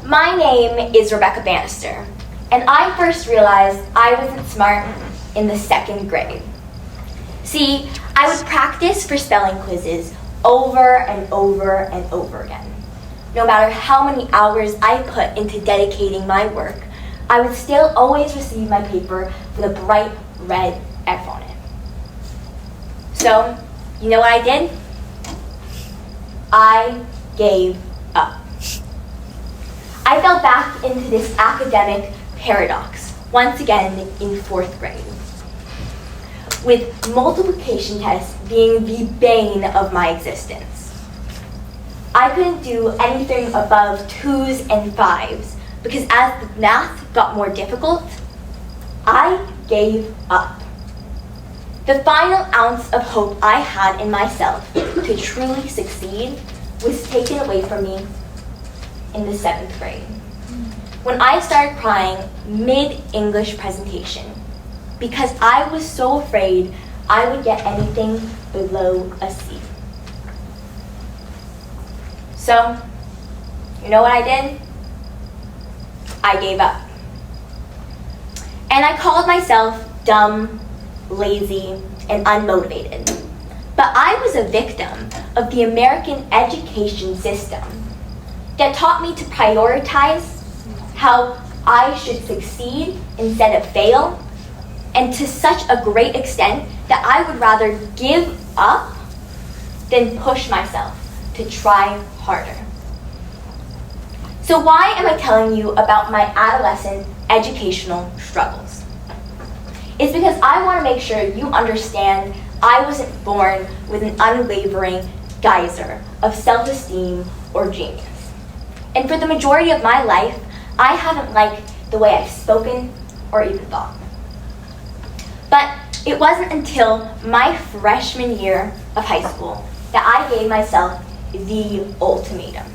My name is Rebecca Bannister, and I first realized I wasn't smart in the 2nd grade. See, I would practice for spelling quizzes over and over and over again. No matter how many hours I put into dedicating my work, I would still always receive my paper with a bright red F on it. So, you know what I did? I gave up. I fell back into this academic paradox, once again in 4th grade, with multiplication tests being the bane of my existence. I couldn't do anything above 2s and 5s because as the math got more difficult, I gave up. The final ounce of hope I had in myself to truly succeed was taken away from me in the 7th grade, when I started crying mid-English presentation because I was so afraid I would get anything below a C. So, you know what I did? I gave up. And I called myself dumb, lazy, and unmotivated. But I was a victim of the American education system that taught me to prioritize how I should succeed instead of fail, and to such a great extent that I would rather give up than push myself to try harder. So why am I telling you about my adolescent educational struggles? It's because I want to make sure you understand I wasn't born with an unwavering geyser of self-esteem or genius. And for the majority of my life, I haven't liked the way I've spoken or even thought. But it wasn't until my freshman year of high school that I gave myself the ultimatum.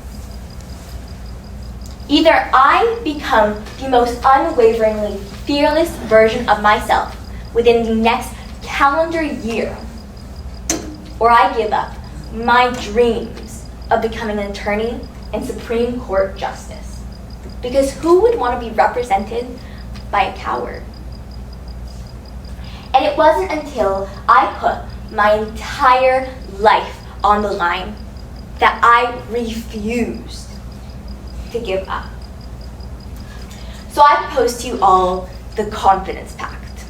Either I become the most unwaveringly fearless version of myself within the next calendar year, or I give up my dreams of becoming an attorney and Supreme Court justice. Because who would want to be represented by a coward? And it wasn't until I put my entire life on the line that I refused to give up. So I propose to you all the Confidence Pact,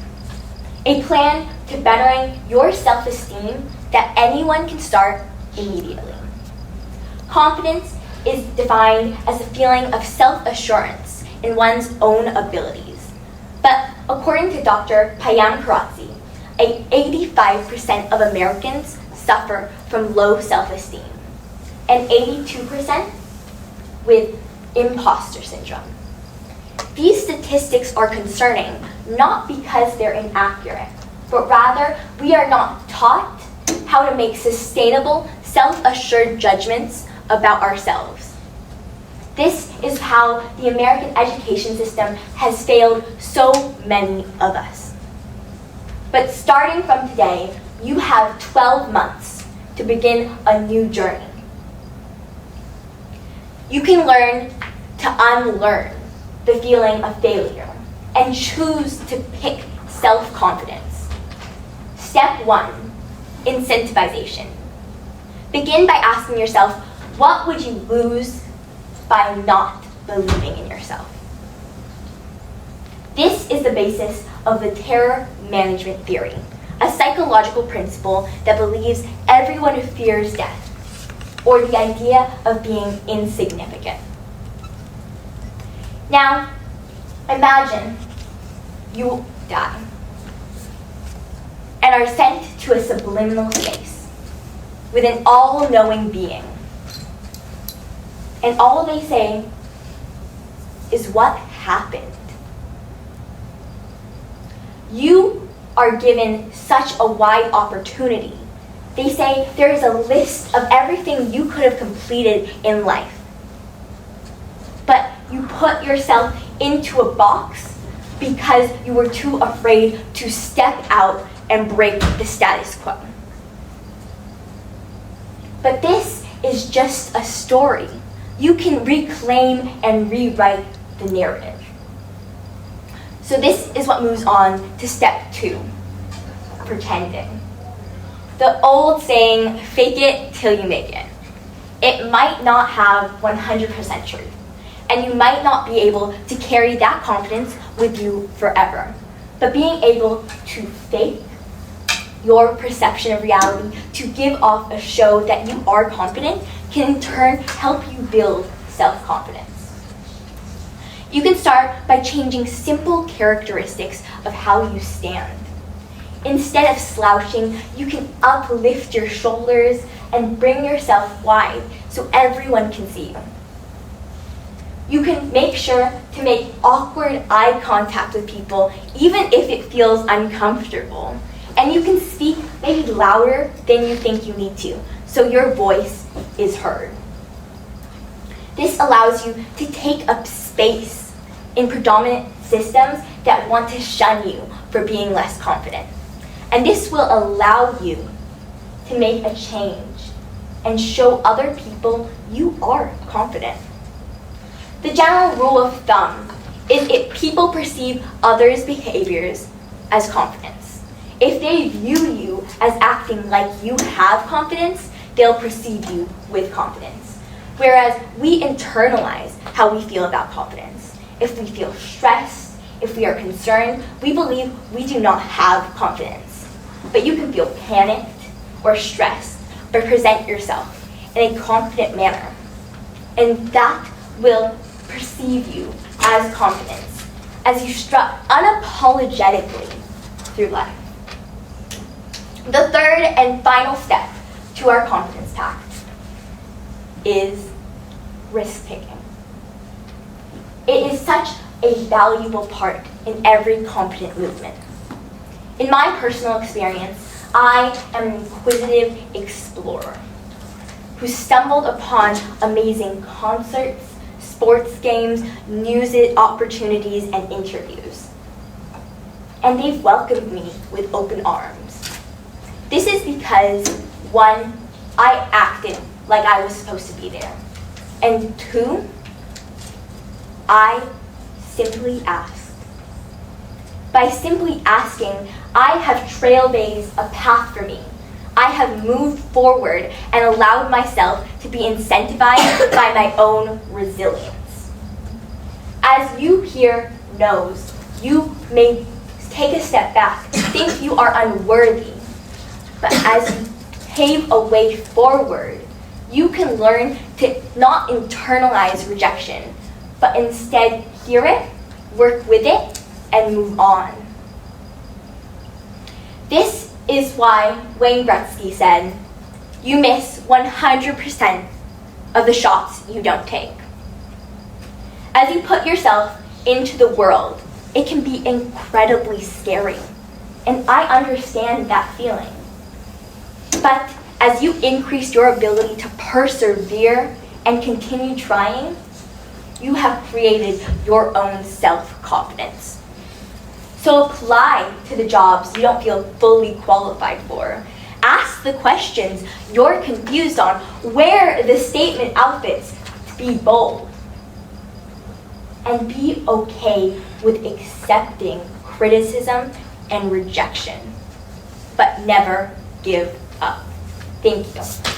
a plan to bettering your self-esteem that anyone can start immediately. Confidence is defined as a feeling of self-assurance in one's own abilities. But according to Dr. Payam Karatzi, 85% of Americans suffer from low self-esteem, and 82% with imposter syndrome. These statistics are concerning not because they're inaccurate, but rather we are not taught how to make sustainable, self-assured judgments about ourselves. This is how the American education system has failed so many of us. But starting from today, you have 12 months to begin a new journey. You can learn to unlearn the feeling of failure and choose to pick self-confidence. Step 1, incentivization. Begin by asking yourself, what would you lose by not believing in yourself? This is the basis of the terror management theory, a psychological principle that believes everyone who fears death, or the idea of being insignificant. Now, imagine you die and are sent to a subliminal space with an all-knowing being. And all they say is, what happened? You are given such a wide opportunity. They say there is a list of everything you could have completed in life. But you put yourself into a box because you were too afraid to step out and break the status quo. But this is just a story, you can reclaim and rewrite the narrative. So this is what moves on to step 2, pretending. The old saying, fake it till you make it. It might not have 100% truth, and you might not be able to carry that confidence with you forever. But being able to fake your perception of reality, to give off a show that you are confident, can in turn help you build self-confidence. You can start by changing simple characteristics of how you stand. Instead of slouching, you can uplift your shoulders and bring yourself wide so everyone can see you. You can make sure to make awkward eye contact with people, even if it feels uncomfortable. And you can speak maybe louder than you think you need to, so your voice is heard. This allows you to take up space in predominant systems that want to shun you for being less confident. And this will allow you to make a change and show other people you are confident. The general rule of thumb is if people perceive others' behaviors as confidence. If they view you as acting like you have confidence, they'll perceive you with confidence. Whereas we internalize how we feel about confidence. If we feel stressed, if we are concerned, we believe we do not have confidence. But you can feel panicked or stressed, but present yourself in a confident manner. And that will perceive you as confidence as you strut unapologetically through life. The third and final step to our Confidence Pact is risk-taking. It is such a valuable part in every confident movement. In my personal experience, I am an inquisitive explorer who stumbled upon amazing concerts, sports games, news opportunities, and interviews. And they've welcomed me with open arms. This is because, 1, I acted like I was supposed to be there. And 2, I simply asked. By simply asking, I have trailblazed a path for me. I have moved forward and allowed myself to be incentivized by my own resilience. As you here knows, you may take a step back, think you are unworthy. But as you pave a way forward, you can learn to not internalize rejection, but instead hear it, work with it, and move on. This is why Wayne Gretzky said, you miss 100% of the shots you don't take. As you put yourself into the world, it can be incredibly scary. And I understand that feeling. But as you increase your ability to persevere and continue trying, you have created your own self-confidence. So apply to the jobs you don't feel fully qualified for. Ask the questions you're confused on. Wear the statement outfits to be bold. And be okay with accepting criticism and rejection. But never give up. Thank you.